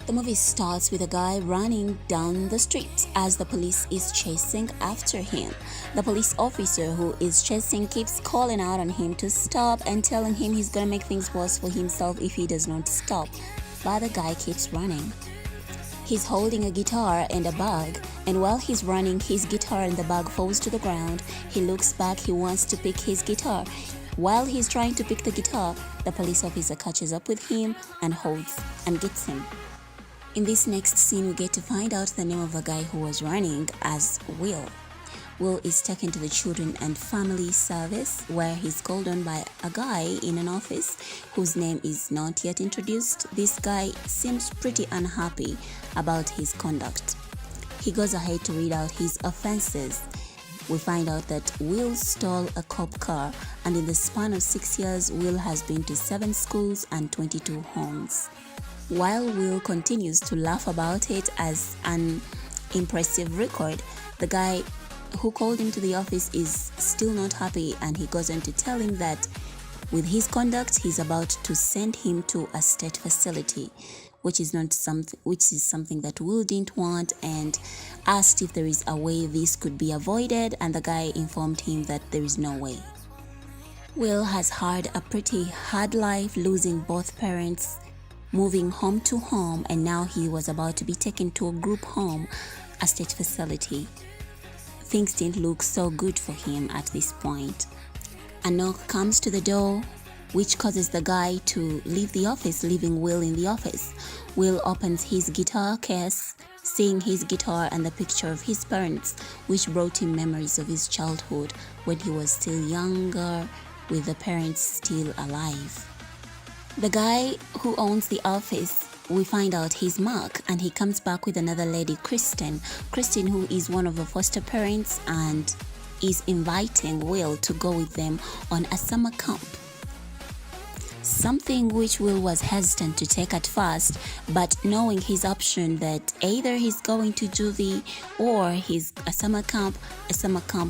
The movie starts with a guy running down the street as the police is chasing after him. The police officer who is chasing keeps calling out on him to stop and telling him he's gonna make things worse for himself if he does not stop. But the guy keeps running. He's holding a guitar and a bag, and while he's running, his guitar and the bag falls to the ground. He looks back, he wants to pick his guitar. While he's trying to pick the guitar, the police officer catches up with him and holds and gets him. In this next scene, we get to find out the name of the guy who was running as Will. Will is taken to the Children and Family Service where he's called on by a guy in an office whose name is not yet introduced. This guy seems pretty unhappy about his conduct. He goes ahead to read out his offenses. We find out that Will stole a cop car, and in the span of 6 years, Will has been to 7 schools and 22 homes. While Will continues to laugh about it as an impressive record, the guy who called him to the office is still not happy, and he goes on to tell him that with his conduct, he's about to send him to a state facility, which is something that Will didn't want, and asked if there is a way this could be avoided, and the guy informed him that there is no way. Will has had a pretty hard life, losing both parents, moving home to home, and now he was about to be taken to a group home, a state facility. Things didn't look so good for him at this point. A knock comes to the door, which causes the guy to leave the office, leaving Will in the office. Will opens his guitar case, seeing his guitar and the picture of his parents, which brought him memories of his childhood when he was still younger, with the parents still alive. The guy who owns the office, we find out he's Mark, and he comes back with another lady, Kristen, who is one of the foster parents and is inviting Will to go with them on a summer camp. Something which Will was hesitant to take at first, but knowing his option that either he's going to juvie or he's a summer camp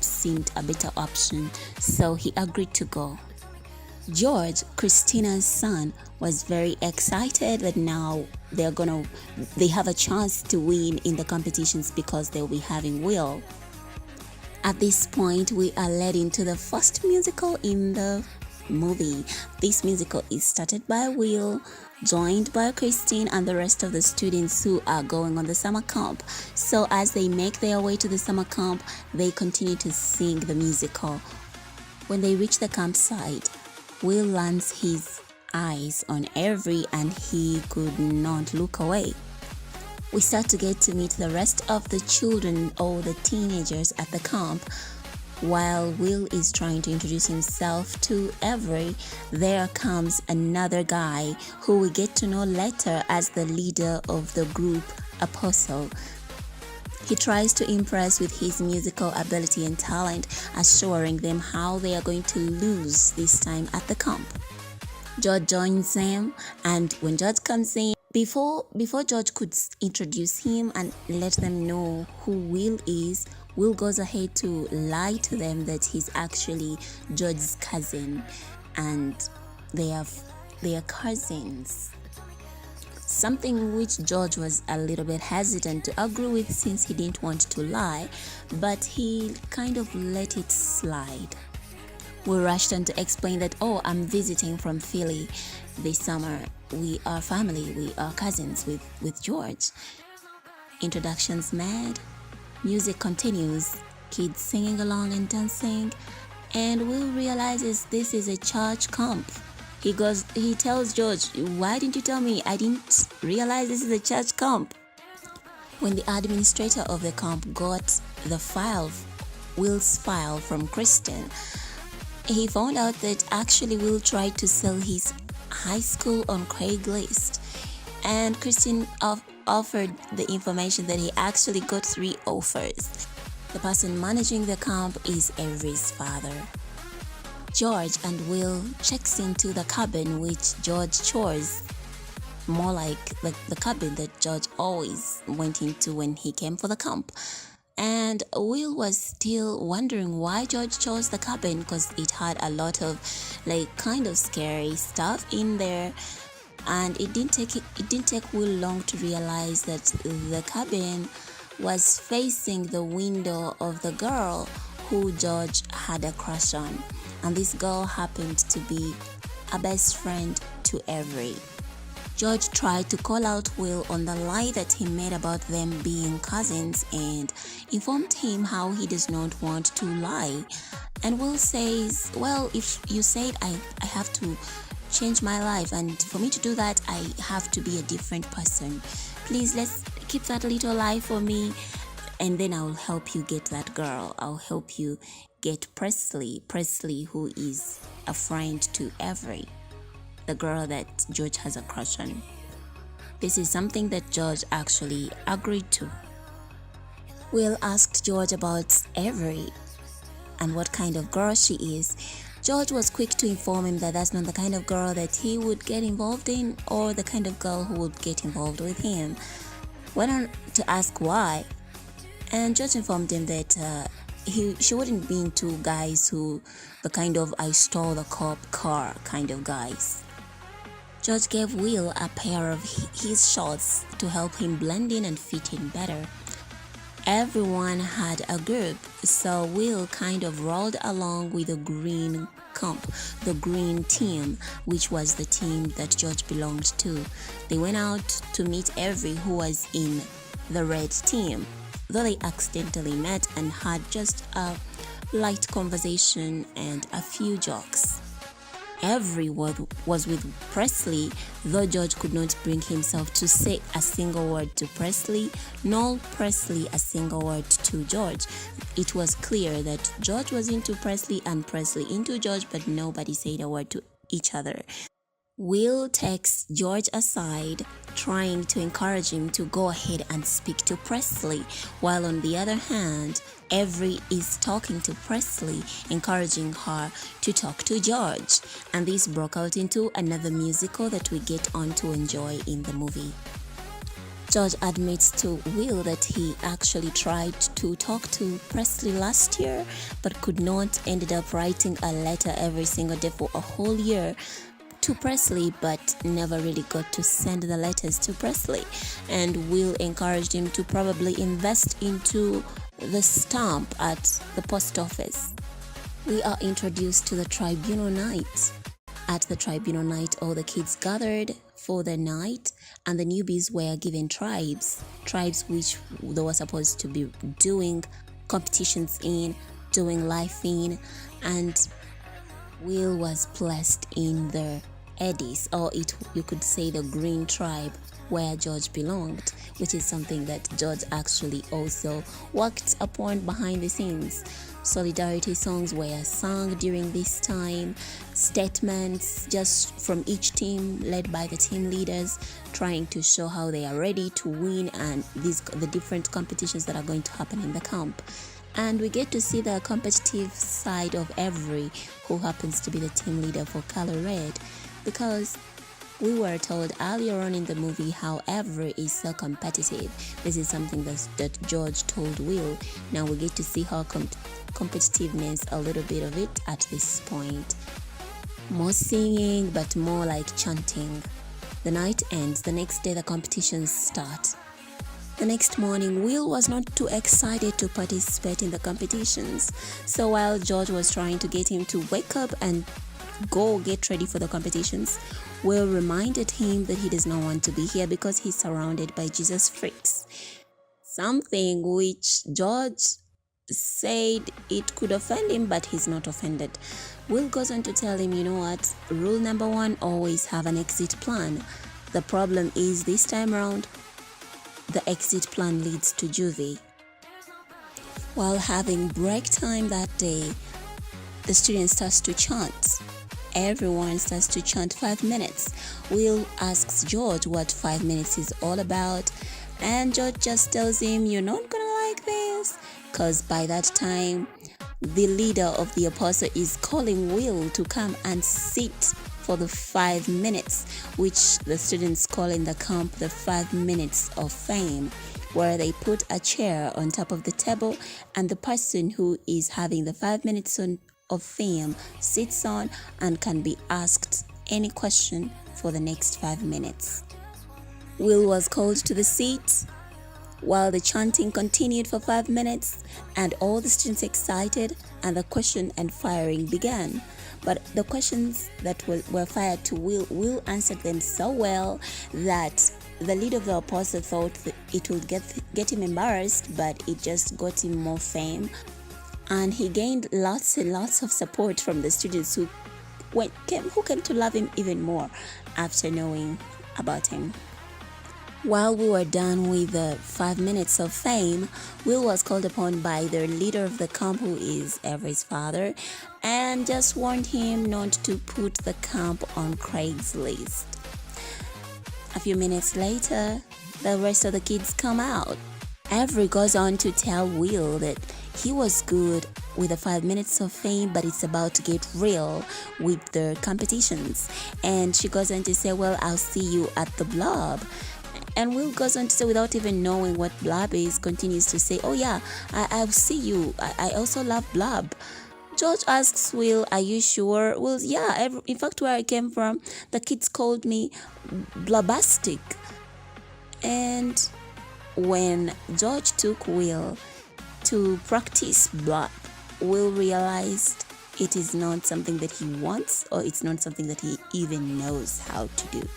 seemed a better option, so he agreed to go. George, Christina's son, was very excited that now they have a chance to win in the competitions because they'll be having Will. At this point, we are led into the first musical in the movie. This musical is started by Will, joined by Christine and the rest of the students who are going on the summer camp. So as they make their way to the summer camp, they continue to sing the musical. When they reach the campsite, Will lands his eyes on Avery and he could not look away. We start to get to meet the rest of the children or the teenagers at the camp. While Will is trying to introduce himself to Avery, there comes another guy who we get to know later as the leader of the group, Apostle. He tries to impress with his musical ability and talent, assuring them how they are going to lose this time at the camp. George joins them, and when George comes in, before George could introduce him and let them know who Will is, Will goes ahead to lie to them that he's actually George's cousin, and they are cousins. Something which George was a little bit hesitant to agree with since he didn't want to lie, but he kind of let it slide. We rushed on to explain that, I'm visiting from Philly this summer. We are family, we are cousins with George. Introductions made, music continues, kids singing along and dancing, and Will realizes this is a church camp. He tells George, why didn't you tell me? I didn't realize this is a church camp. When the administrator of the camp got Will's file from Kristen, he found out that actually Will tried to sell his high school on Craigslist, and Kristen offered the information that he actually got 3 offers. The person managing the camp is Avery's father. George and Will checks into the cabin which George chose, more like the cabin that George always went into when he came for the camp. And Will was still wondering why George chose the cabin because it had a lot of kind of scary stuff in there. And it didn't take Will long to realize that the cabin was facing the window of the girl who George had a crush on, and this girl happened to be a best friend to Avery. George tried to call out Will on the lie that he made about them being cousins and informed him how he does not want to lie. And Will says, well, if you said I have to change my life, and for me to do that, I have to be a different person. Please, let's keep that little lie for me, and then I'll help you get that girl. I'll help you get Presley, who is a friend to Avery, the girl that George has a crush on. This is something that George actually agreed to. Will asked George about Avery and what kind of girl she is. George was quick to inform him that that's not the kind of girl that he would get involved in, or the kind of girl who would get involved with him. Went on to ask why, and George informed him that she wouldn't be into guys who the kind of I stole the cop car kind of guys. George gave Will a pair of his shorts to help him blend in and fit in better. Everyone had a group, so Will kind of rolled along with the green the green team, which was the team that George belonged to. They went out to meet Avery, who was in the red team, though they accidentally met and had just a light conversation and a few jokes. Avery was with Presley, though George could not bring himself to say a single word to Presley, nor Presley a single word to George. It was clear that George was into Presley and Presley into George, but nobody said a word to each other. Will takes George aside, trying to encourage him to go ahead and speak to Presley, while on the other hand, Avery is talking to Presley, encouraging her to talk to George. And this broke out into another musical that we get on to enjoy in the movie. George admits to Will that he actually tried to talk to Presley last year, but could not, ended up writing a letter every single day for a whole year to Presley, but never really got to send the letters to Presley. And Will encouraged him to probably invest into the stamp at the post office. We are introduced to the tribunal night. At the tribunal night, all the kids gathered for the night, and the newbies were given tribes which they were supposed to be doing competitions in, doing life in, and Will was placed in the Eddies, or you could say the green tribe, where George belonged, which is something that George actually also worked upon behind the scenes. Solidarity songs were sung during this time, statements just from each team led by the team leaders, trying to show how they are ready to win and the different competitions that are going to happen in the camp. And we get to see the competitive side of Avery, who happens to be the team leader for Color Red, because we were told earlier on in the movie how Avery is so competitive. This is something that George told Will. Now we get to see her competitiveness, a little bit of it at this point. More singing, but more like chanting. The night ends. The next day the competitions start. The next morning, Will was not too excited to participate in the competitions. So while George was trying to get him to wake up and go get ready for the competitions, Will reminded him that he does not want to be here because he's surrounded by Jesus freaks. Something which George said it could offend him, but he's not offended. Will goes on to tell him, you know what, rule number 1, always have an exit plan. The problem is this time around, the exit plan leads to juvie. While having break time that day, the student starts to chant. Everyone starts to chant 5 minutes. Will asks George what 5 minutes is all about, and George just tells him, you're not gonna like this, because by that time the leader of the apostle is calling Will to come and sit for the 5 minutes, which the students call in the camp the 5 minutes of fame, where they put a chair on top of the table and the person who is having the 5 minutes of fame sits on and can be asked any question for the next 5 minutes. Will was called to the seat while the chanting continued for 5 minutes, and all the students excited, and the question and firing began. But the questions that were fired to Will answered them so well that the leader of the apostle thought that it would get him embarrassed, but it just got him more fame. And he gained lots and lots of support from the students who came to love him even more after knowing about him. While we were done with the 5 minutes of fame, Will was called upon by the leader of the camp, who is Avery's father, and just warned him not to put the camp on Craigslist. A few minutes later, the rest of the kids come out. Avery goes on to tell Will that he was good with the 5 minutes of fame, but it's about to get real with the competitions. And she goes on to say, well, I'll see you at the blob. And Will goes on to say, without even knowing what blob is, continues to say, oh yeah, I'll see you. I also love blob. George asks Will, are you sure? Well, yeah, in fact, where I came from, the kids called me blobastic. And when George took Will to practice blob, Will realized it is not something that he wants, or it's not something that he even knows how to do.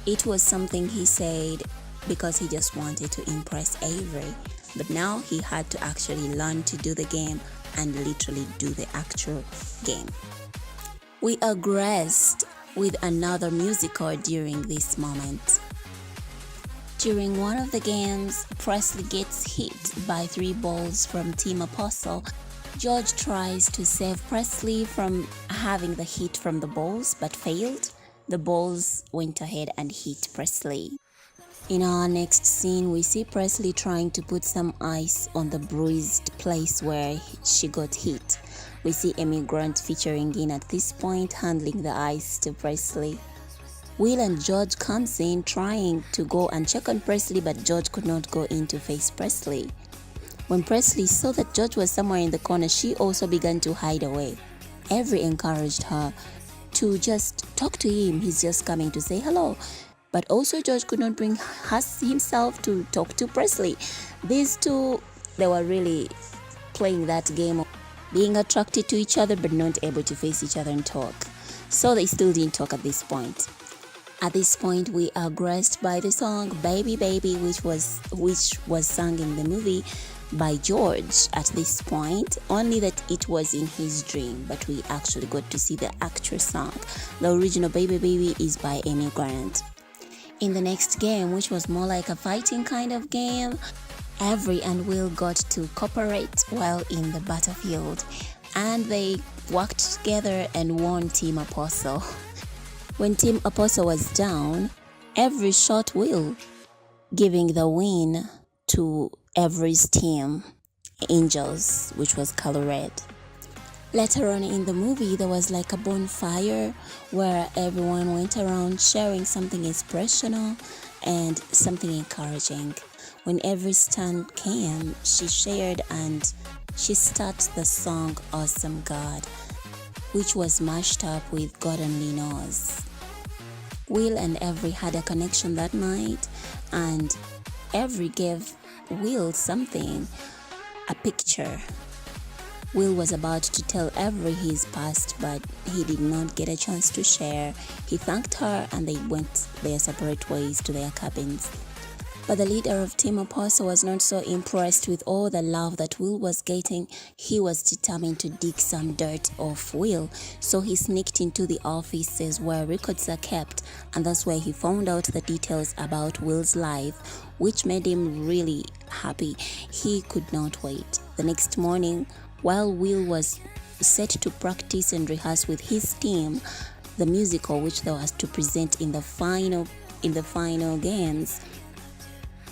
It was something he said because he just wanted to impress Avery, but now he had to actually learn to do the game and literally do the actual game. We are graced with another musical during this moment. During one of the games, Presley gets hit by 3 balls from Team Apostle. George tries to save Presley from having the hit from the balls, but failed. The balls went ahead and hit Presley. In our next scene, we see Presley trying to put some ice on the bruised place where she got hit. We see Amy Grant featuring in at this point, handling the ice to Presley. Will and George comes in trying to go and check on Presley, but George could not go in to face Presley. When Presley saw that George was somewhere in the corner, she also began to hide away. Avery encouraged her to just talk to him. He's just coming to say hello. But also George could not bring himself to talk to Presley. These two, they were really playing that game of being attracted to each other but not able to face each other and talk. So they still didn't talk at this point. At this point, we are graced by the song Baby Baby, which was sung in the movie by George at this point, only that it was in his dream, but we actually got to see the actual song. The original Baby Baby is by Amy Grant. In the next game, which was more like a fighting kind of game, Avery and Will got to cooperate while in the battlefield, and they worked together and won Team Apostle. When Team Apostle was down, Avery shot Will, giving the win to Avery's team, Angels, which was color red. Later on in the movie, there was like a bonfire where everyone went around sharing something inspirational and something encouraging. When Avery's turn came, she shared and she started the song Awesome God, which was mashed up with God Only Knows. Will and Avery had a connection that night, and Avery gave Will something, a picture. Will was about to tell Avery his past, but he did not get a chance to share. He thanked her and they went their separate ways to their cabins. But the leader of Team Apostle was not so impressed with all the love that Will was getting. He was determined to dig some dirt off Will, so he sneaked into the offices where records are kept, and that's where he found out the details about Will's life, which made him really happy. He could not wait. The next morning, while Will was set to practice and rehearse with his team the musical which they was to present in the final games,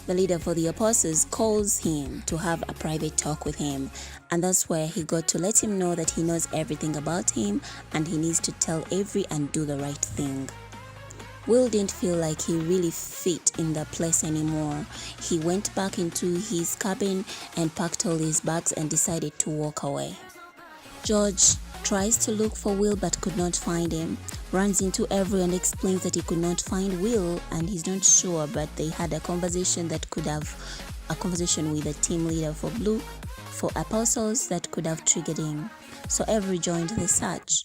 the leader for the apostles calls him to have a private talk with him, and that's where he got to let him know that he knows everything about him and he needs to tell Avery and do the right thing. Will didn't feel like he really fit in the place anymore. He went back into his cabin and packed all his bags and decided to walk away. George tries to look for Will but could not find him. runs into Avery and explains that he could not find Will and he's not sure, but they had a conversation that could have a conversation with the team leader for Blue for apostles that could have triggered him. So Avery joined the search.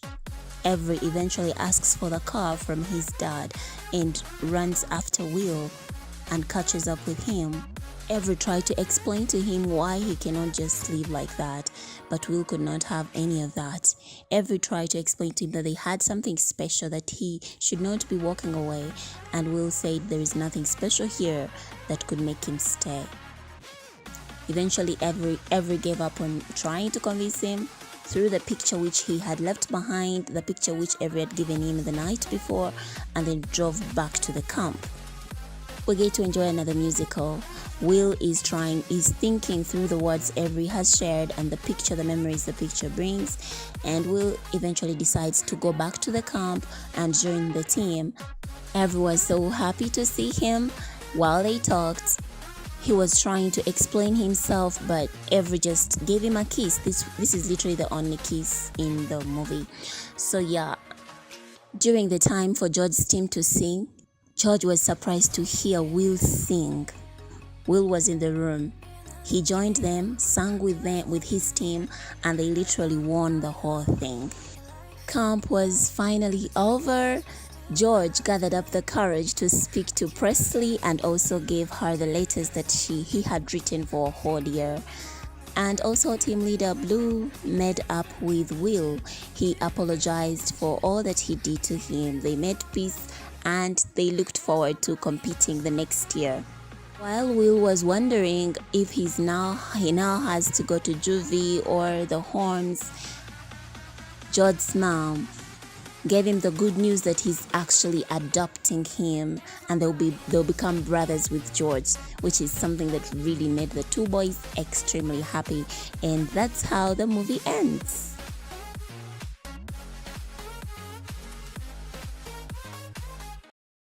Avery eventually asks for the car from his dad and runs after Will and catches up with him. Avery tried to explain to him why he cannot just live like that, but Will could not have any of that. Avery tried to explain to him that they had something special, that he should not be walking away, and Will said there is nothing special here that could make him stay. Eventually, Avery gave up on trying to convince him through the picture which he had left behind, the picture which Avery had given him the night before, and then drove back to the camp. We get to enjoy another musical. Will is thinking through the words Avery has shared and the memories the picture brings, and Will eventually decides to go back to the camp and join the team. Avery was so happy to see him. While they talked, he was trying to explain himself, but Avery just gave him a kiss. This is literally the only kiss in the movie. So yeah, during the time for George's team to sing, George was surprised to hear Will sing. Will was in the room. He joined them, sang with his team, and they literally won the whole thing. Camp was finally over. George gathered up the courage to speak to Presley and also gave her the letters that he had written for a whole year. And also team leader Blue made up with Will. He apologized for all that he did to him. They made peace and they looked forward to competing the next year. While Will was wondering if he now has to go to juvie or the Horns, George's mom gave him the good news that he's actually adopting him and they'll become brothers with George, which is something that really made the two boys extremely happy. And that's how the movie ends.